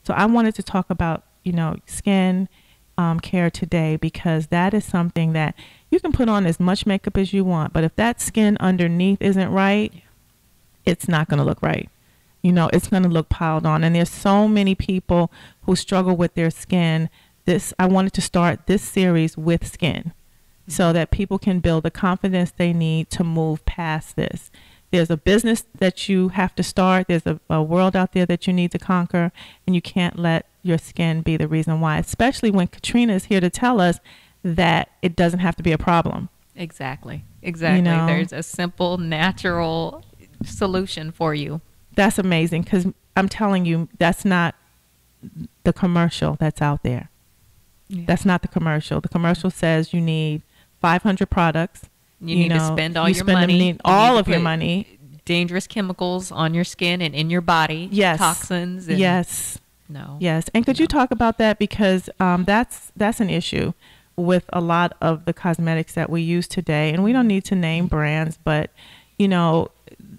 So I wanted to talk about, skin care today, because that is something that you can put on as much makeup as you want, but if that skin underneath isn't right, it's not going to look right. It's going to look piled on. And there's so many people who struggle with their skin. I wanted to start this series with skin so that people can build the confidence they need to move past this. There's a business that you have to start. There's a world out there that you need to conquer, and you can't let your skin be the reason why, especially when Katrina is here to tell us that it doesn't have to be a problem. Exactly. There's a simple, natural solution for you. That's amazing, because I'm telling you, that's not the commercial that's out there. Yeah. That's not the commercial. The commercial says you need 500 products. You need to spend all your money. All of your money. Dangerous chemicals on your skin and in your body. Yes. Toxins. And yes. No. Yes. And could you talk about that? Because that's an issue with a lot of the cosmetics that we use today. And we don't need to name brands, but,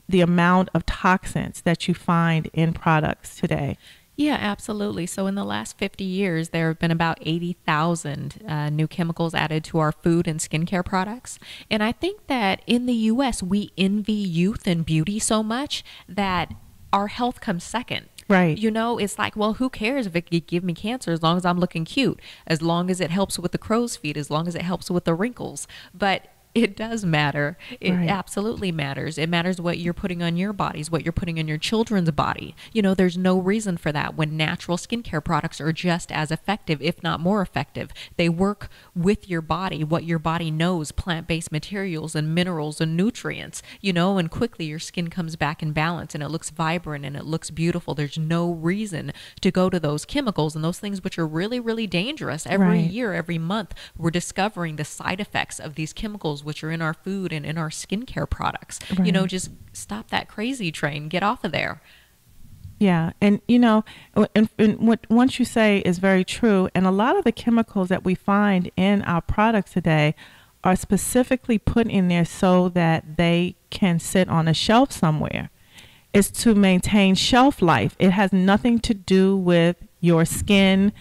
the amount of toxins that you find in products today. Yeah, absolutely. So in the last 50 years, there have been about 80,000 new chemicals added to our food and skincare products. And I think that in the U.S., we envy youth and beauty so much that our health comes second. Right. It's like, well, who cares if it could give me cancer as long as I'm looking cute, as long as it helps with the crow's feet, as long as it helps with the wrinkles. But it does matter. It absolutely matters. It matters what you're putting on your bodies, what you're putting on your children's body. There's no reason for that when natural skincare products are just as effective, if not more effective. They work with your body, what your body knows, plant-based materials and minerals and nutrients, and quickly your skin comes back in balance and it looks vibrant and it looks beautiful. There's no reason to go to those chemicals and those things which are really, really dangerous. Every year, every month, we're discovering the side effects of these chemicals which are in our food and in our skincare products. Just stop that crazy train. Get off of there. Yeah. And, and what once you say is very true. And a lot of the chemicals that we find in our products today are specifically put in there so that they can sit on a shelf somewhere. It's to maintain shelf life. It has nothing to do with your skin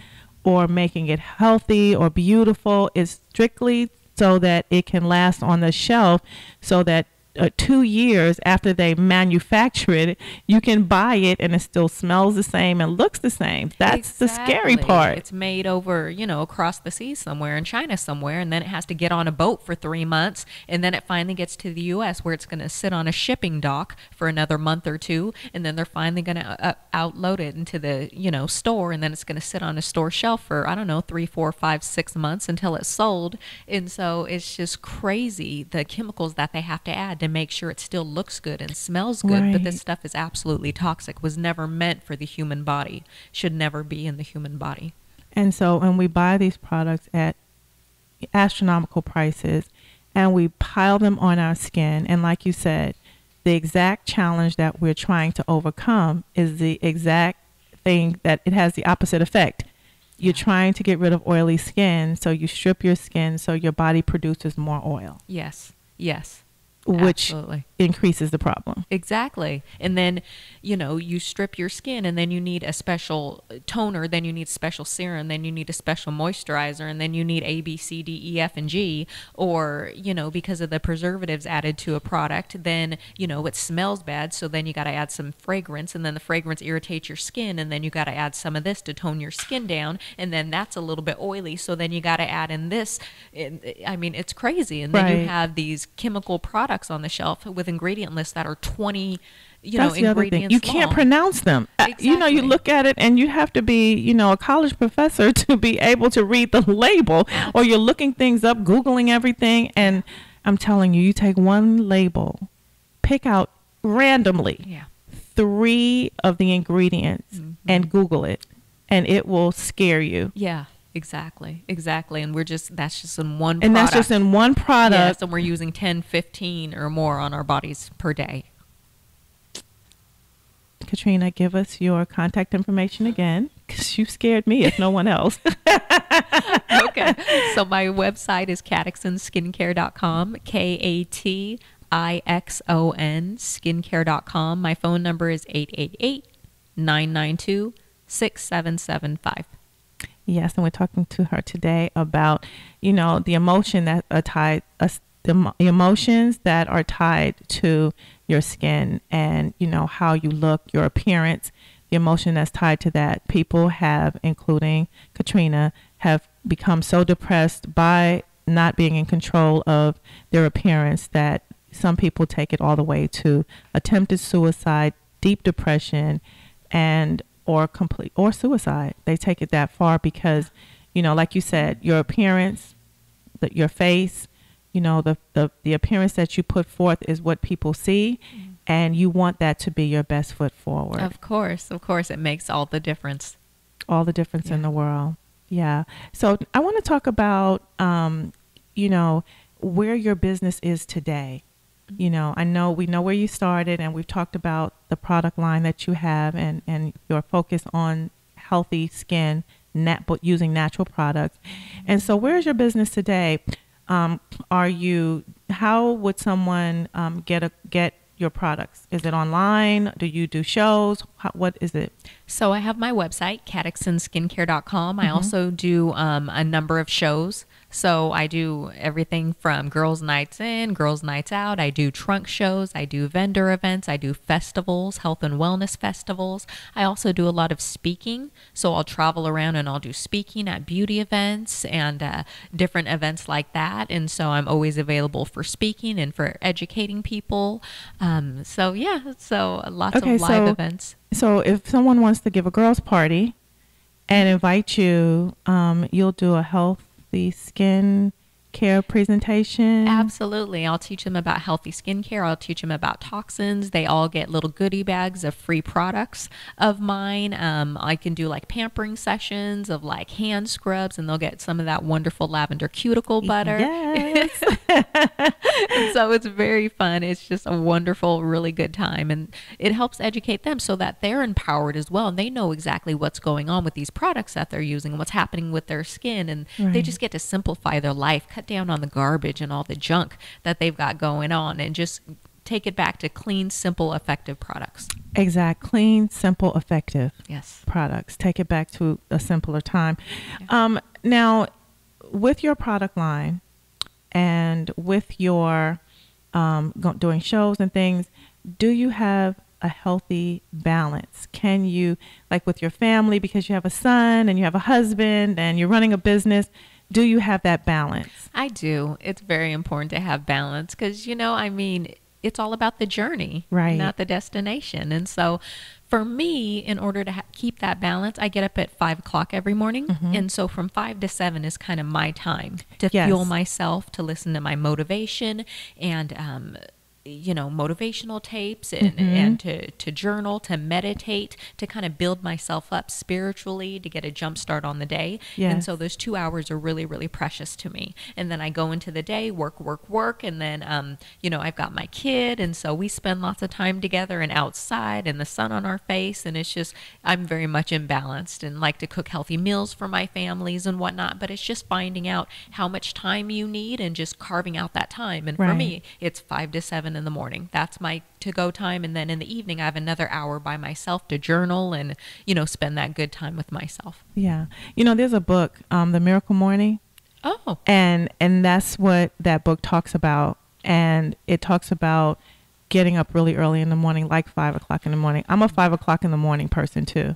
or making it healthy or beautiful. It's strictly so that it can last on the shelf, so that 2 years after they manufacture it, you can buy it and it still smells the same and looks the same. That's the scary part. It's made over, across the sea somewhere in China somewhere, and then it has to get on a boat for 3 months, and then it finally gets to the U.S. where it's going to sit on a shipping dock for another month or two, and then they're finally going to outload it into the, store, and then it's going to sit on a store shelf for, 3, 4, 5, 6 months until it's sold. And so it's just crazy, the chemicals that they have to add to make sure it still looks good and smells good. Right. But this stuff is absolutely toxic, was never meant for the human body, should never be in the human body. And so when we buy these products at astronomical prices and we pile them on our skin, and like you said, the exact challenge that we're trying to overcome is the exact thing that it has the opposite effect. You're trying to get rid of oily skin, so you strip your skin so your body produces more oil. Yes. Which Absolutely. Increases the problem. Exactly. And then, you strip your skin, and then you need a special toner, then you need special serum, then you need a special moisturizer, and then you need A, B, C, D, E, F, and G, or, because of the preservatives added to a product, then, it smells bad, so then you got to add some fragrance, and then the fragrance irritates your skin, and then you got to add some of this to tone your skin down, and then that's a little bit oily, so then you got to add in this. It's crazy. And then you have these chemical products on the shelf with ingredient lists that are 20 That's the other thing. You can't pronounce them. Exactly. You look at it and you have to be a college professor to be able to read the label, or you're looking things up, Googling everything, and I'm telling you, you take one label, pick out randomly 3 of the ingredients and Google it, and it will scare you. Yeah. Exactly. And that's just in one product. And that's just in one product. Yes, and we're using 10, 15 or more on our bodies per day. Katrina, give us your contact information again, because you scared me if no one else. Okay. So my website is katixonskincare.com, KATIXON skincare.com. My phone number is 888-992 6775. Yes, and we're talking to her today about, the emotion that are tied, the emotions that are tied to your skin, and how you look, your appearance, the emotion that's tied to that. People have, including Katrina, have become so depressed by not being in control of their appearance that some people take it all the way to attempted suicide, deep depression, and or suicide. They take it that far because, like you said, your appearance, your face, the appearance that you put forth is what people see, and you want that to be your best foot forward. Of course, it makes all the difference. All the difference in the world. Yeah. So I want to talk about, where your business is today. We know where you started, and we've talked about the product line that you have and your focus on healthy skin, using natural products. And so where's your business today? How would someone get your products? Is it online? Do you do shows? What is it? So I have my website, catexonskincare.com. I also do a number of shows. So I do everything from girls' nights in, girls' nights out. I do trunk shows. I do vendor events. I do festivals, health and wellness festivals. I also do a lot of speaking. So I'll travel around and I'll do speaking at beauty events and different events like that. And so I'm always available for speaking and for educating people. So lots of live events. So if someone wants to give a girls' party and invite you, you'll do a healthy skin care presentation? Absolutely. I'll teach them about healthy skincare. I'll teach them about toxins. They all get little goodie bags of free products of mine. I can do like pampering sessions of like hand scrubs, and they'll get some of that wonderful lavender cuticle butter. Yes. And so it's very fun. It's just a wonderful, really good time. And it helps educate them so that they're empowered as well. And they know exactly what's going on with these products that they're using and what's happening with their skin. And they just get to simplify their life, cut down on the garbage and all the junk that they've got going on, and just take it back to clean, simple, effective products. Exact. Clean, simple, effective. Yes. Products. Take it back to a simpler time. Yeah. Now, with your product line and with your doing shows and things, do you have a healthy balance? Can you, like with your family, because you have a son and you have a husband and you're running a business, do you have that balance? I do. It's very important to have balance because, it's all about the journey, right, not the destination. And so for me, in order to keep that balance, I get up at 5 o'clock every morning. Mm-hmm. And so from 5 to 7 is kind of my time to fuel myself, to listen to my motivation and, motivational tapes and to journal, to meditate, to kind of build myself up spiritually, to get a jump start on the day. Yes. And so those 2 hours are really, really precious to me. And then I go into the day, work. And then, I've got my kid. And so we spend lots of time together and outside and the sun on our face. And it's just, I'm very much imbalanced and like to cook healthy meals for my families and whatnot. But it's just finding out how much time you need and just carving out that time. And for me, it's 5 to 7 in the morning. That's my to-go time. And then in the evening, I have another hour by myself to journal and, spend that good time with myself. Yeah. There's a book, The Miracle Morning. Oh. And that's what that book talks about. And it talks about getting up really early in the morning, like 5 o'clock in the morning. I'm a 5 o'clock in the morning person too.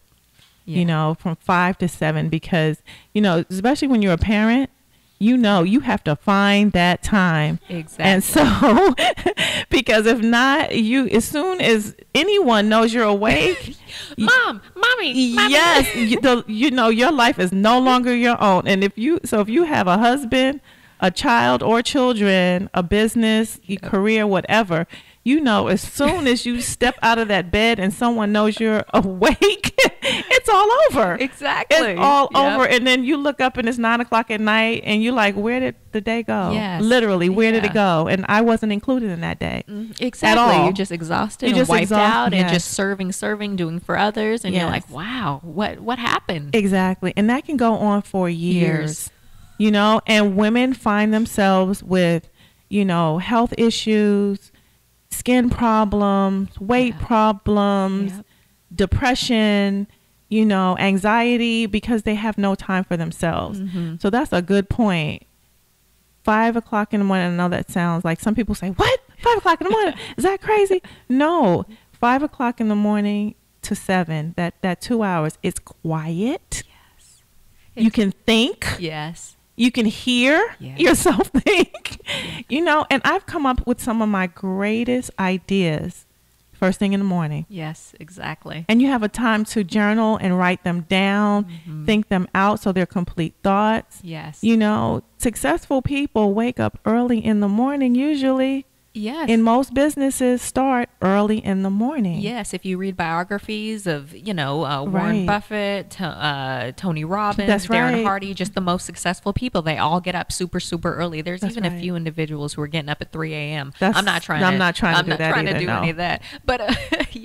Yeah. From 5 to 7, because, especially when you're a parent, you have to find that time. Exactly. And so, because if not, as soon as anyone knows you're awake, mommy. Yes, your life is no longer your own. And if you have a husband, a child or children, a business, a career, whatever, as soon as you step out of that bed and someone knows you're awake, it's all over. Exactly. It's all over. And then you look up and it's 9 o'clock at night and you're like, where did the day go? Yes. Literally, where did it go? And I wasn't included in that day. Exactly. At all. You're just exhausted and wiped out and just serving, doing for others. And you're like, wow, what happened? Exactly. And that can go on for years. And women find themselves with, health issues, skin problems, weight problems, depression, anxiety because they have no time for themselves. So that's a good point. 5 o'clock in the morning. I know that sounds like some people say, what? 5 o'clock in the morning? Is that crazy? No, 5 o'clock in the morning to 7, that 2 hours, it's quiet. Yes. You can think. Yes. You can hear yourself think, and I've come up with some of my greatest ideas first thing in the morning. Yes, exactly. And you have a time to journal and write them down, think them out so they're complete thoughts. Yes. Successful people wake up early in the morning usually. Yes. In most businesses start early in the morning. Yes. If you read biographies of, Warren Buffett, Tony Robbins, Darren Hardy, just the most successful people, they all get up super, super early. There's even a few individuals who are getting up at 3 a.m. I'm not trying to do any of that. But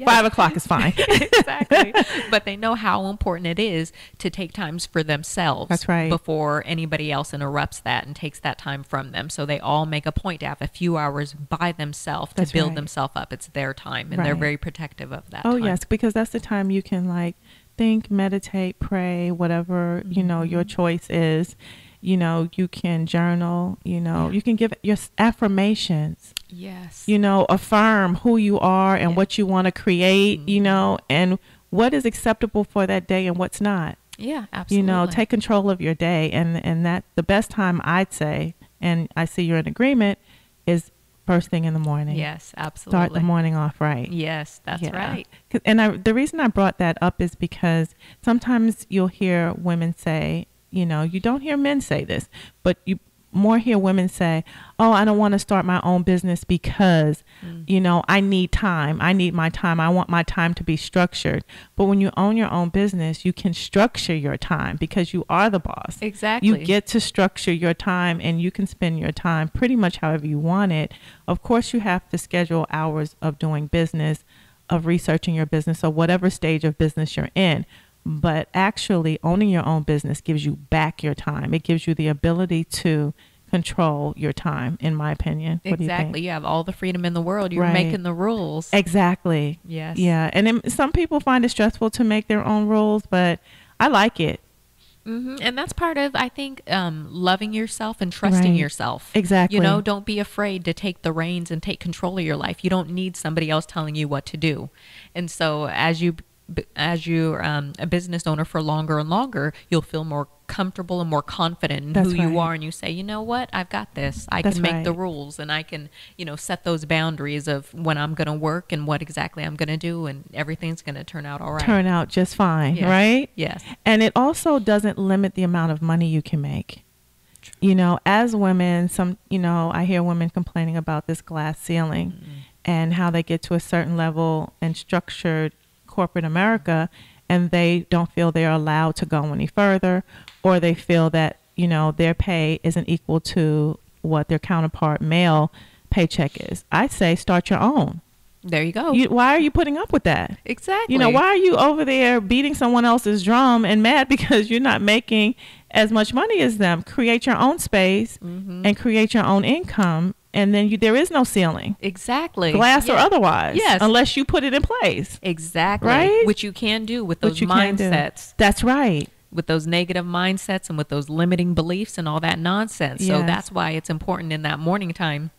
5 o'clock is fine. Exactly. But they know how important it is to take times for themselves. That's right. Before anybody else interrupts that and takes that time from them. So they all make a point to have a few hours by themselves to build themselves up. It's their time, and they're very protective of that time. Yes, because that's the time you can think, meditate, pray, whatever your choice is. You can journal. You can give your affirmations. Yes. Affirm who you are and what you want to create. And what is acceptable for that day and what's not. Yeah, absolutely. Take control of your day, and that the best time I'd say, and I see you're in agreement, is first thing in the morning. Yes, absolutely. Start the morning off right. Yes, that's right. And the reason I brought that up is because sometimes you'll hear women say, you don't hear men say this, but you more hear women say, oh, I don't want to start my own business because, I need time. I need my time. I want my time to be structured. But when you own your own business, you can structure your time because you are the boss. Exactly. You get to structure your time, and you can spend your time pretty much however you want it. Of course, you have to schedule hours of doing business, of researching your business, or whatever stage of business you're in. But actually owning your own business gives you back your time. It gives you the ability to control your time, in my opinion. What do you think? You have all the freedom in the world. You're making the rules. Exactly. Yes. Yeah. And some people find it stressful to make their own rules, but I like it. And that's part of, I think, loving yourself and trusting yourself. Exactly. Don't be afraid to take the reins and take control of your life. You don't need somebody else telling you what to do. And so as you're a business owner for longer and longer, you'll feel more comfortable and more confident in who you are, and you say, you know what, I've got this. I can make the rules, and I can set those boundaries of when I'm going to work and what exactly I'm going to do, and everything's going to turn out all right. Turn out just fine. Right? Yes. And it also doesn't limit the amount of money you can make. As women, I hear women complaining about this glass ceiling and how they get to a certain level in structured corporate America, and they don't feel they're allowed to go any further, or they feel that their pay isn't equal to what their counterpart male paycheck is. I say start your own. There you go. Why are you putting up with that? Exactly. Why are you over there beating someone else's drum and mad because you're not making as much money as them? Create your own space and create your own income. And then there is no ceiling. Exactly. Glass or otherwise. Yes. Unless you put it in place. Exactly. Right? Which you can do with those mindsets. That's right. With those negative mindsets and with those limiting beliefs and all that nonsense. Yes. So that's why it's important in that morning time,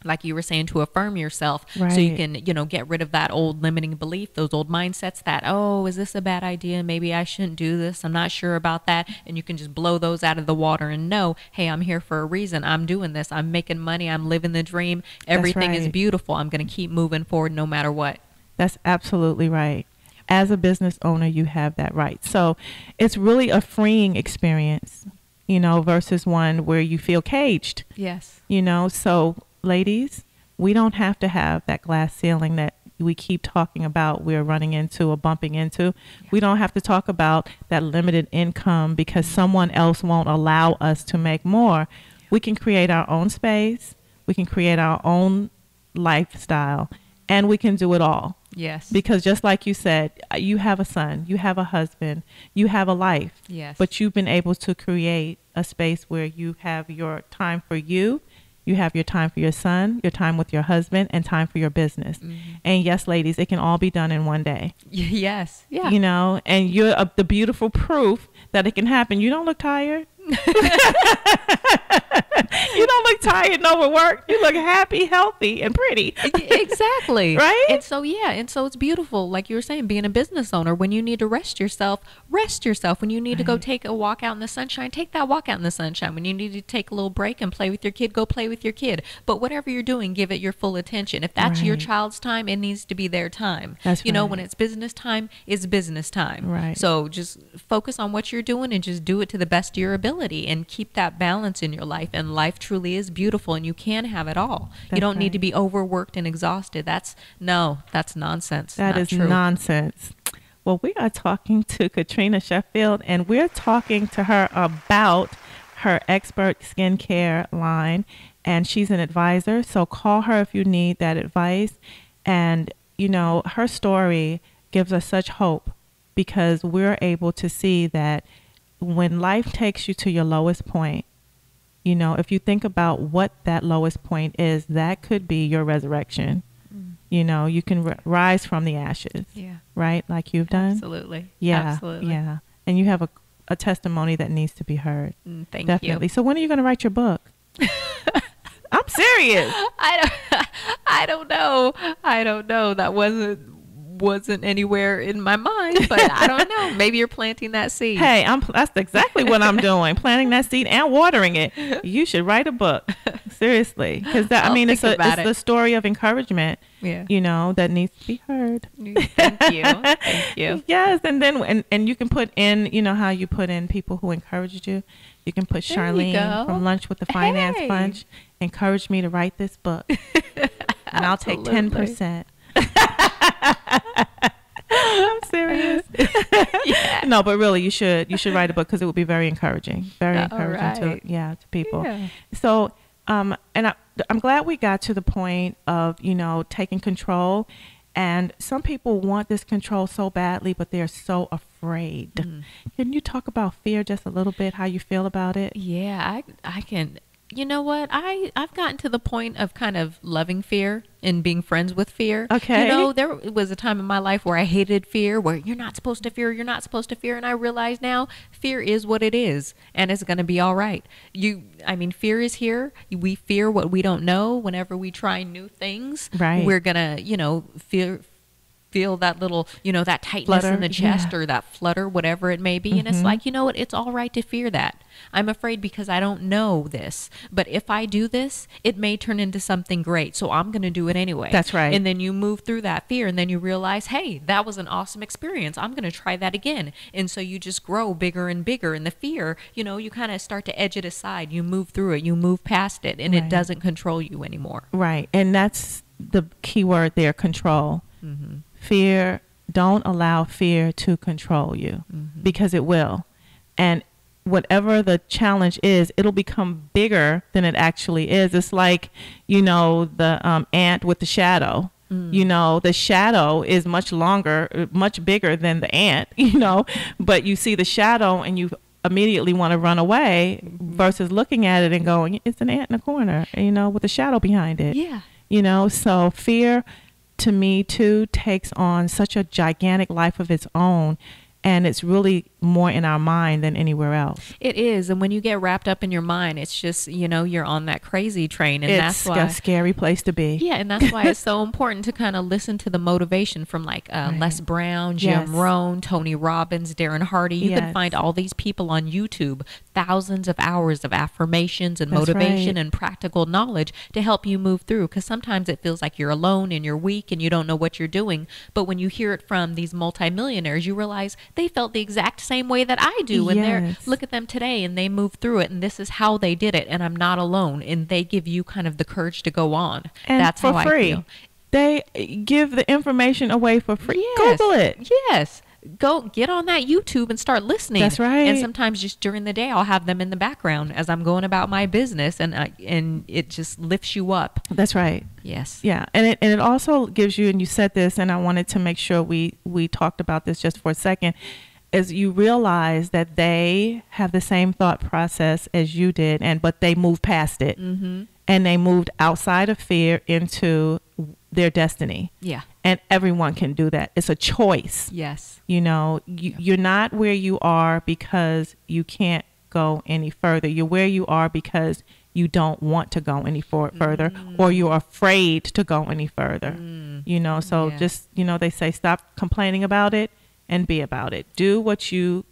like you were saying, to affirm yourself, so you can, get rid of that old limiting belief, those old mindsets that, oh, is this a bad idea? Maybe I shouldn't do this. I'm not sure about that. And you can just blow those out of the water and know, hey, I'm here for a reason. I'm doing this. I'm making money. I'm living the dream. Everything is beautiful. I'm going to keep moving forward no matter what. That's absolutely right. As a business owner, you have that right. So it's really a freeing experience, versus one where you feel caged. Yes. So ladies, we don't have to have that glass ceiling that we keep talking about we're running into or bumping into. Yeah. We don't have to talk about that limited income because someone else won't allow us to make more. We can create our own space. We can create our own lifestyle, and we can do it all. Yes. Because just like you said, you have a son, you have a husband, you have a life. Yes. But you've been able to create a space where you have your time for you You have your time for your son, your time with your husband, and time for your business. And yes, ladies, it can all be done in one day. Yes. Yeah. You know, and you're the beautiful proof that it can happen. You don't look tired. You don't look tired and overworked. You look happy, healthy, and pretty. Exactly. Right? And so, it's beautiful. Like you were saying, being a business owner, when you need to rest yourself. When you need to go take a walk out in the sunshine, take that walk out in the sunshine. When you need to take a little break and play with your kid, go play with your kid. But whatever you're doing, give it your full attention. If that's your child's time, it needs to be their time. That's you know, when it's business time, it's business time. Right. So just focus on what you're doing and just do it to the best of your ability. And keep that balance in your life, and life truly is beautiful, and you can have it all. You don't need to be overworked and exhausted. That's nonsense. That is nonsense. Well, we are talking to Katrina Sheffield, and we're talking to her about her expert skincare line, and she's an advisor, so call her if you need that advice. And you know, her story gives us such hope, because we're able to see that when life takes you to your lowest point, you know, if you think about what that lowest point is, that could be your resurrection. You know, you can rise from the ashes. Yeah. Right? Like you've done. Absolutely. Yeah. Absolutely. Yeah. And you have a testimony that needs to be heard. Thank Definitely. you. So when are you going to write your book? I'm serious. I don't know. That wasn't anywhere in my mind, but I don't know. Maybe you're planting that seed. Hey, that's exactly what I'm doing. Planting that seed and watering it. You should write a book. Seriously. Because it's the story of encouragement, you know, that needs to be heard. Thank you. Thank you. Yes. And then, and you can put in, you know, how you put in people who encouraged you. You can put Charlene from Lunch with the Finance Bunch encouraged me to write this book. And I'll take 10%. I'm serious. No, but really, you should write a book, because it would be very encouraging, to people. Yeah. So, and I'm glad we got to the point of, you know, taking control. And some people want this control so badly, but they're so afraid. Can you talk about fear just a little bit? How you feel about it? Yeah, I can. You know what? I've gotten to the point of kind of loving fear and being friends with fear. Okay. You know, there was a time in my life where I hated fear, where you're not supposed to fear. And I realize now fear is what it is, and it's going to be all right. Fear is here. We fear what we don't know. Whenever we try new things, we're going to, you know, feel that little, you know, that tightness flutter in the chest or that flutter, whatever it may be. And it's like, you know what? It's all right to fear that. I'm afraid because I don't know this. But if I do this, it may turn into something great. So I'm going to do it anyway. That's right. And then you move through that fear, and then you realize, hey, that was an awesome experience. I'm going to try that again. And so you just grow bigger and bigger. And the fear, you know, you kind of start to edge it aside. You move through it. You move past it. And it doesn't control you anymore. Right. And that's the key word there, control. Fear, don't allow fear to control you, because it will. And whatever the challenge is, it'll become bigger than it actually is. It's like, you know, the ant with the shadow. You know, the shadow is much bigger than the ant, you know, but you see the shadow and you immediately want to run away versus looking at it and going, it's an ant in a corner, you know, with a shadow behind it. Yeah. You know, so fear, to me too, takes on such a gigantic life of its own, and it's really more in our mind than anywhere else. It is. And when you get wrapped up in your mind, it's just, you know, you're on that crazy train. And that's why it's a scary place to be. Yeah. And that's why it's so important to kind of listen to the motivation from like Les Brown, Jim Rohn, Tony Robbins, Darren Hardy. You can find all these people on YouTube, thousands of hours of affirmations and motivation and practical knowledge to help you move through. Because sometimes it feels like you're alone and you're weak and you don't know what you're doing. But when you hear it from these multimillionaires, you realize they felt the exact same way that I do. And look at them today, and they moved through it, and this is how they did it, and I'm not alone. And they give you kind of the courage to go on. And that's for how free. I feel. They give the information away for free. Yes. Google it. Yes. Go get on that YouTube and start listening. That's right. And sometimes just during the day, I'll have them in the background as I'm going about my business, and it just lifts you up. That's right. Yes. Yeah. And it also gives you, and you said this, and I wanted to make sure we talked about this just for a second, is you realize that they have the same thought process as you did, but they move past it. and they moved outside of fear into their destiny. Yeah. And everyone can do that. It's a choice. Yes. You know, you're not where you are because you can't go any further. You're where you are because you don't want to go any further, or you're afraid to go any further. You know, so just, you know, they say stop complaining about it and be about it. Do what your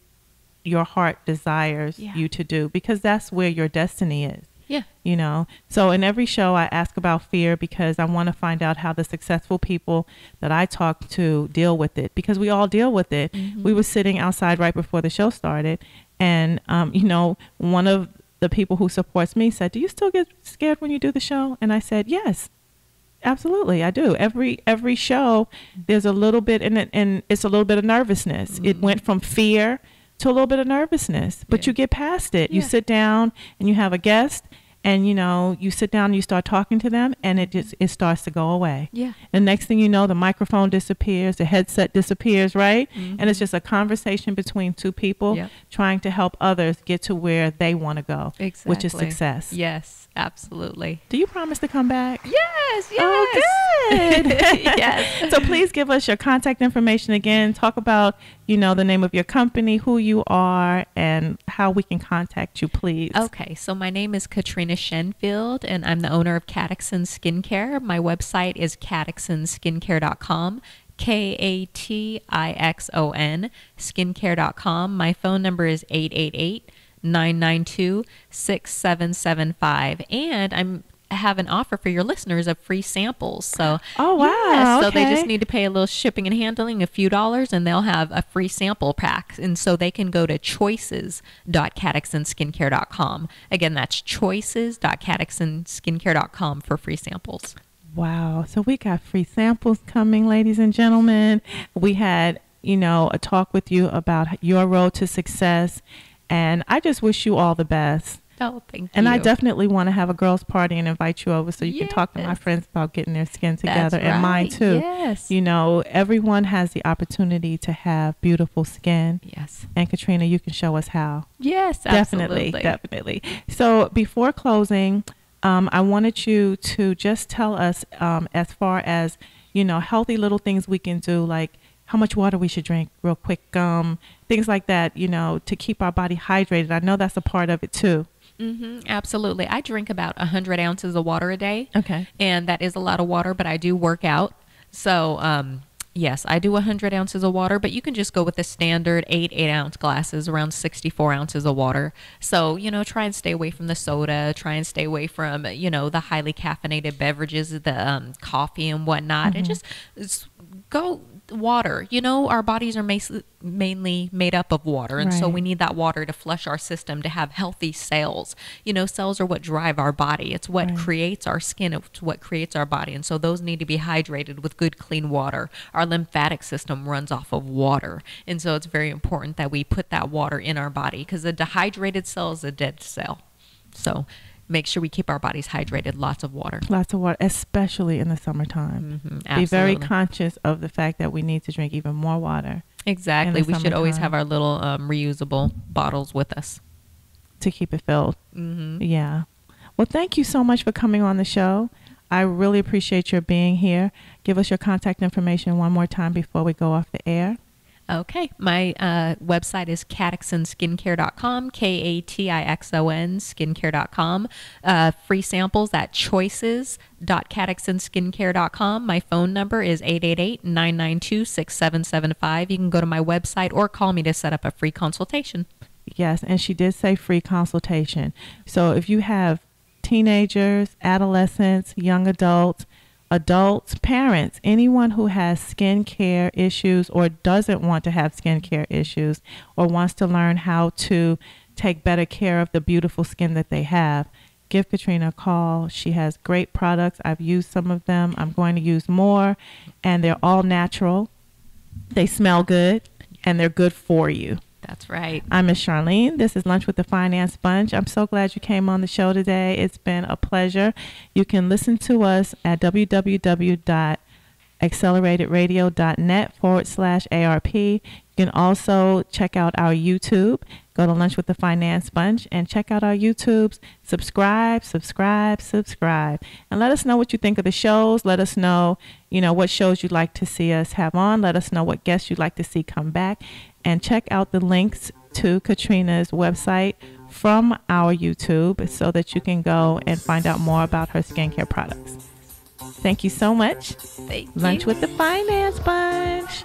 heart desires you to do, because that's where your destiny is. Yeah. You know, so in every show I ask about fear because I want to find out how the successful people that I talk to deal with it, because we all deal with it. We were sitting outside right before the show started, and, you know, one of the people who supports me said, do you still get scared when you do the show? And I said, yes, absolutely, I do. Every show, there's a little bit in it, and it's a little bit of nervousness. It went from fear to a little bit of nervousness, but you get past it. You sit down and you have a guest, and, you know, you sit down and you start talking to them, and it starts to go away. Yeah. And next thing you know, the microphone disappears, the headset disappears, right? And it's just a conversation between two people trying to help others get to where they want to go, which is success. Yes, absolutely. Do you promise to come back? Yes, yes. Oh, good. Yes. So please give us your contact information again. Talk about, you know, the name of your company, who you are, and how we can contact you, please. Okay, so my name is Katrina Sheffield, and I'm the owner of Kattixon Skincare. My website is kattixonskincare.com, Katixon, skincare.com. My phone number is 888-992-6775. And I have an offer for your listeners of free samples. So, oh, wow. Yes, so okay. they just need to pay a little shipping and handling, a few dollars, and they'll have a free sample pack. And so they can go to choices.kattixonskincare.com. Again, that's choices.kattixonskincare.com for free samples. Wow. So we got free samples coming, ladies and gentlemen. We had, you know, a talk with you about your road to success. And I just wish you all the best. Oh, thank you. And I definitely want to have a girls' party and invite you over so you can talk to my friends about getting their skin together. That's and mine right. too. Yes. You know, everyone has the opportunity to have beautiful skin. Yes. And Katrina, you can show us how. Yes, absolutely. Definitely. So before closing, I wanted you to just tell us as far as, you know, healthy little things we can do, like how much water we should drink real quick, things like that, you know, to keep our body hydrated. I know that's a part of it too. Absolutely. I drink about 100 ounces of water a day. Okay. And that is a lot of water, but I do work out. So, yes, I do 100 ounces of water, but you can just go with the standard 8-ounce glasses, around 64 ounces of water. So, you know, try and stay away from the soda, try and stay away from, you know, the highly caffeinated beverages, the coffee and whatnot, and just go water. You know, our bodies are mainly made up of water, and so we need that water to flush our system, to have healthy cells. You know, cells are what drive our body. It's what creates our skin. It's what creates our body, and so those need to be hydrated with good, clean water. Our lymphatic system runs off of water, and so it's very important that we put that water in our body, because a dehydrated cell is a dead cell. So make sure we keep our bodies hydrated. Lots of water, especially in the summertime. Be very conscious of the fact that we need to drink even more water. Exactly. We should always have our little reusable bottles with us to keep it filled. Yeah. Well, thank you so much for coming on the show. I really appreciate your being here. Give us your contact information one more time before we go off the air. Okay. My website is kattixonskincare.com, Katixon skincare.com. Free samples at choices.kattixonskincare.com. My phone number is 888-992-6775. You can go to my website or call me to set up a free consultation. Yes, and she did say free consultation. So if you have teenagers, adolescents, young adults, parents, anyone who has skincare issues or doesn't want to have skincare issues or wants to learn how to take better care of the beautiful skin that they have, give Katrina a call. She has great products. I've used some of them. I'm going to use more, and they're all natural. They smell good, and they're good for you. That's right. I'm Miss Charlene. This is Lunch with the Finance Bunch. I'm so glad you came on the show today. It's been a pleasure. You can listen to us at www.acceleratedраdio.net/ARP. You can also check out our YouTube Go to Lunch with the Finance Bunch and check out our YouTubes. Subscribe. And let us know what you think of the shows. Let us know, what shows you'd like to see us have on. Let us know what guests you'd like to see come back. And check out the links to Katrina's website from our YouTube so that you can go and find out more about her skincare products. Thank you so much. Thank Lunch you. with the Finance Bunch.